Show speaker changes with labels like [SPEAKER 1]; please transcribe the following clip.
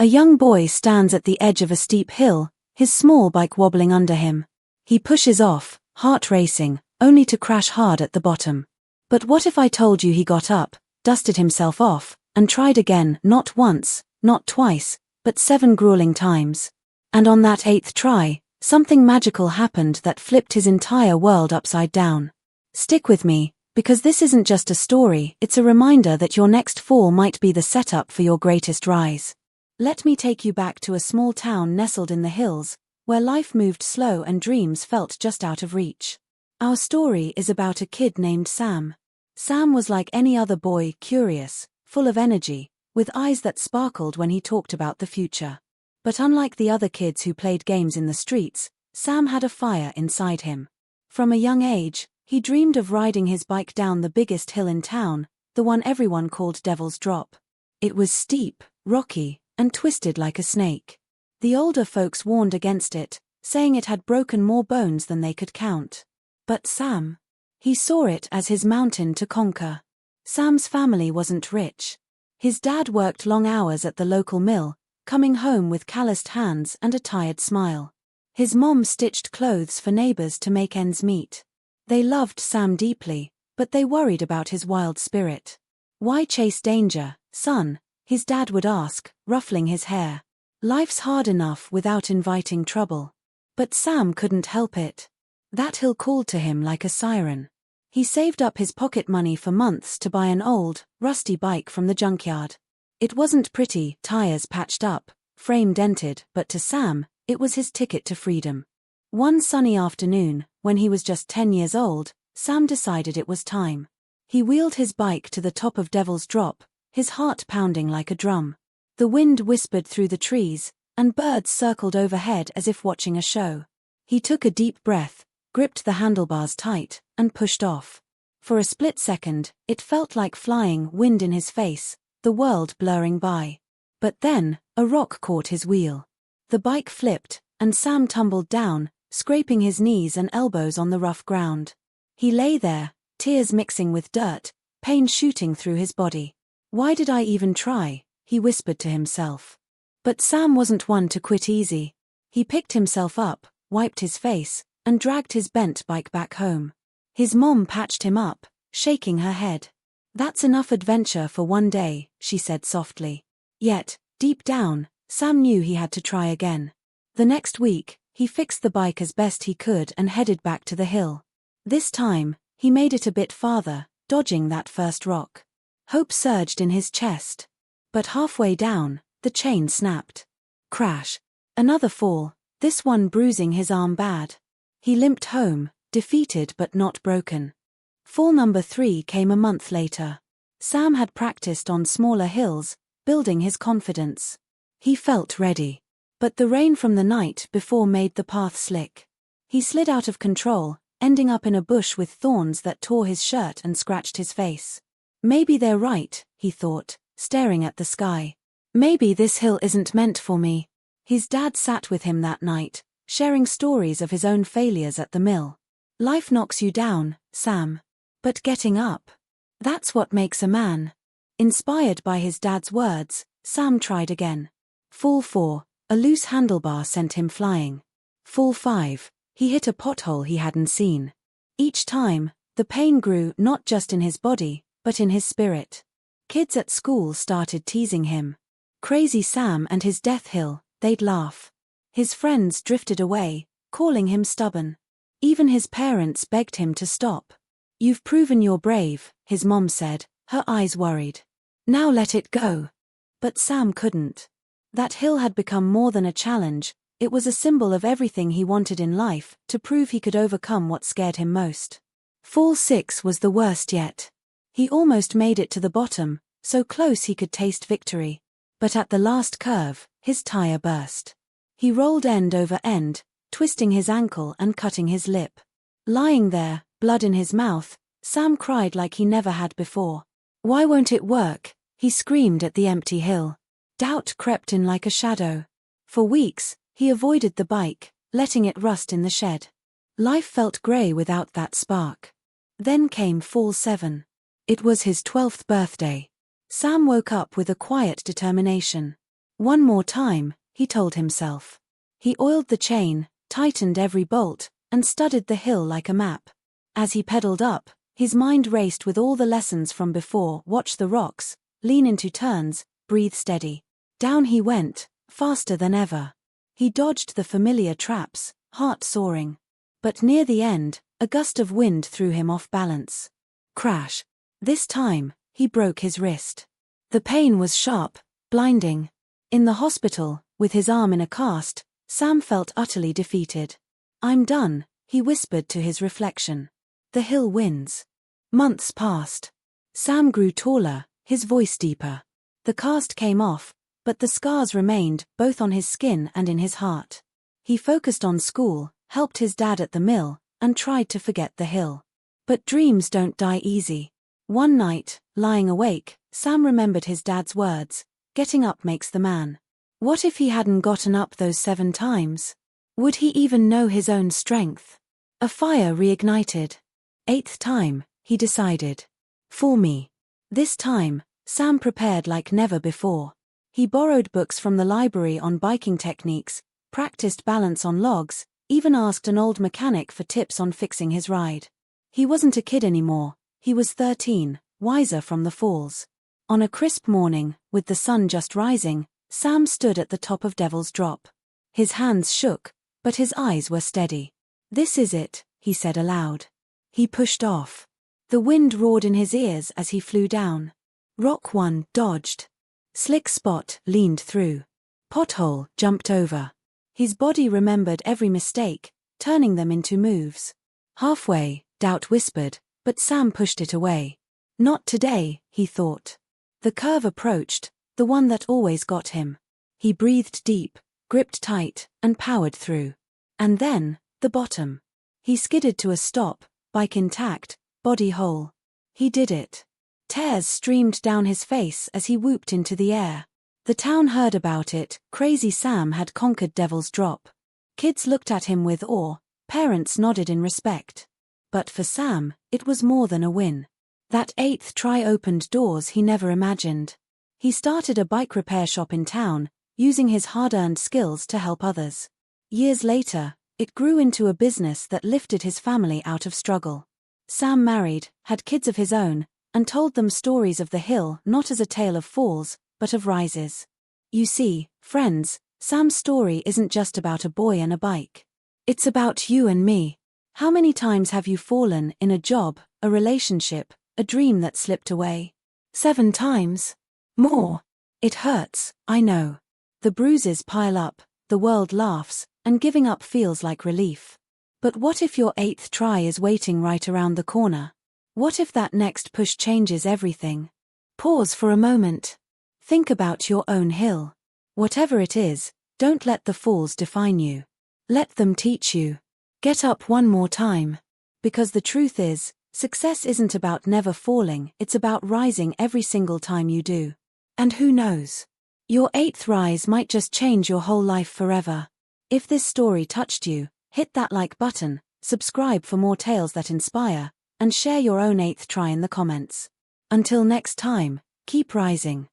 [SPEAKER 1] young boy stands at the edge of a steep hill, his small bike wobbling under him. He pushes off, heart racing, only to crash hard at the bottom. But what if I told you he got up, dusted himself off, and tried again, not once, not twice, but 7 grueling times. And on that 8th try, something magical happened that flipped his entire world upside down. Stick with me, because this isn't just a story, it's a reminder that your next fall might be the setup for your greatest rise. Let me take you back to a small town nestled in the hills, where life moved slow and dreams felt just out of reach. Our story is about a kid named Sam. Sam was like any other boy, curious, full of energy, with eyes that sparkled when he talked about the future. But unlike the other kids who played games in the streets, Sam had a fire inside him. From a young age, he dreamed of riding his bike down the biggest hill in town, the one everyone called Devil's Drop. It was steep, rocky, and twisted like a snake. The older folks warned against it, saying it had broken more bones than they could count. But Sam, he saw it as his mountain to conquer. Sam's family wasn't rich. His dad worked long hours at the local mill, coming home with calloused hands and a tired smile. His mom stitched clothes for neighbors to make ends meet. They loved Sam deeply, but they worried about his wild spirit. "Why chase danger, son?" his dad would ask, ruffling his hair. "Life's hard enough without inviting trouble." But Sam couldn't help it. That hill called to him like a siren. He saved up his pocket money for months to buy an old, rusty bike from the junkyard. It wasn't pretty, tires patched up, frame dented, but to Sam, it was his ticket to freedom. One sunny afternoon, when he was just 10 years old, Sam decided it was time. He wheeled his bike to the top of Devil's Drop, his heart pounding like a drum. The wind whispered through the trees, and birds circled overhead as if watching a show. He took a deep breath, gripped the handlebars tight, and pushed off. For a split second, it felt like flying, wind in his face, the world blurring by. But then, a rock caught his wheel. The bike flipped, and Sam tumbled down, scraping his knees and elbows on the rough ground. He lay there, tears mixing with dirt, pain shooting through his body. "Why did I even try?" he whispered to himself. But Sam wasn't one to quit easy. He picked himself up, wiped his face, and dragged his bent bike back home. His mom patched him up, shaking her head. "That's enough adventure for one day," she said softly. Yet, deep down, Sam knew he had to try again. The next week, he fixed the bike as best he could and headed back to the hill. This time, he made it a bit farther, dodging that first rock. Hope surged in his chest. But halfway down, the chain snapped. Crash. Another fall, this one bruising his arm bad. He limped home, defeated but not broken. Fall number 3 came a month later. Sam had practiced on smaller hills, building his confidence. He felt ready. But the rain from the night before made the path slick. He slid out of control, ending up in a bush with thorns that tore his shirt and scratched his face. "Maybe they're right," he thought, staring at the sky. "Maybe this hill isn't meant for me." His dad sat with him that night, sharing stories of his own failures at the mill. "Life knocks you down, Sam. But getting up, that's what makes a man." Inspired by his dad's words, Sam tried again. Fall 4, a loose handlebar sent him flying. Fall 5, he hit a pothole he hadn't seen. Each time, the pain grew not just in his body, but in his spirit. Kids at school started teasing him. Crazy Sam and his death hill, they'd laugh. His friends drifted away, calling him stubborn. Even his parents begged him to stop. "You've proven you're brave," his mom said, her eyes worried. "Now let it go." But Sam couldn't. That hill had become more than a challenge, it was a symbol of everything he wanted in life, to prove he could overcome what scared him most. Fall 6 was the worst yet. He almost made it to the bottom, so close he could taste victory. But at the last curve, his tire burst. He rolled end over end, twisting his ankle and cutting his lip. Lying there, blood in his mouth, Sam cried like he never had before. "Why won't it work?" he screamed at the empty hill. Doubt crept in like a shadow. For weeks, he avoided the bike, letting it rust in the shed. Life felt grey without that spark. Then came Fall 7. It was his 12th birthday. Sam woke up with a quiet determination. One more time, he told himself. He oiled the chain, tightened every bolt, and studied the hill like a map. As he pedaled up, his mind raced with all the lessons from before. Watch the rocks, lean into turns, breathe steady. Down he went, faster than ever. He dodged the familiar traps, heart soaring. But near the end, a gust of wind threw him off balance. Crash. This time, he broke his wrist. The pain was sharp, blinding. In the hospital, with his arm in a cast, Sam felt utterly defeated. "I'm done," he whispered to his reflection. The hill wins. Months passed. Sam grew taller, his voice deeper. The cast came off, but the scars remained, both on his skin and in his heart. He focused on school, helped his dad at the mill, and tried to forget the hill. But dreams don't die easy. One night, lying awake, Sam remembered his dad's words, "Getting up makes the man." What if he hadn't gotten up those 7 times? Would he even know his own strength? A fire reignited. 8th time, he decided. For me. This time, Sam prepared like never before. He borrowed books from the library on biking techniques, practiced balance on logs, even asked an old mechanic for tips on fixing his ride. He wasn't a kid anymore, he was 13, wiser from the falls. On a crisp morning, with the sun just rising, Sam stood at the top of Devil's Drop. His hands shook, but his eyes were steady. "This is it," he said aloud. He pushed off. The wind roared in his ears as he flew down. Rock 1 dodged. Slick spot leaned through. Pothole jumped over. His body remembered every mistake, turning them into moves. Halfway, doubt whispered, but Sam pushed it away. Not today, he thought. The curve approached, the one that always got him. He breathed deep, gripped tight, and powered through. And then, the bottom. He skidded to a stop, bike intact, body whole. He did it. Tears streamed down his face as he whooped into the air. The town heard about it. Crazy Sam had conquered Devil's Drop. Kids looked at him with awe, parents nodded in respect. But for Sam, it was more than a win. That 8th try opened doors he never imagined. He started a bike repair shop in town, using his hard-earned skills to help others. Years later, it grew into a business that lifted his family out of struggle. Sam married, had kids of his own, and told them stories of the hill not as a tale of falls, but of rises. You see, friends, Sam's story isn't just about a boy and a bike. It's about you and me. How many times have you fallen in a job, a relationship, a dream that slipped away? 7 times? More. It hurts, I know. The bruises pile up, the world laughs, and giving up feels like relief. But what if your 8th try is waiting right around the corner? What if that next push changes everything? Pause for a moment. Think about your own hill. Whatever it is, don't let the falls define you. Let them teach you. Get up one more time. Because the truth is, success isn't about never falling, it's about rising every single time you do. And who knows? Your 8th rise might just change your whole life forever. If this story touched you, hit that like button, subscribe for more tales that inspire, and share your own 8th try in the comments. Until next time, keep rising.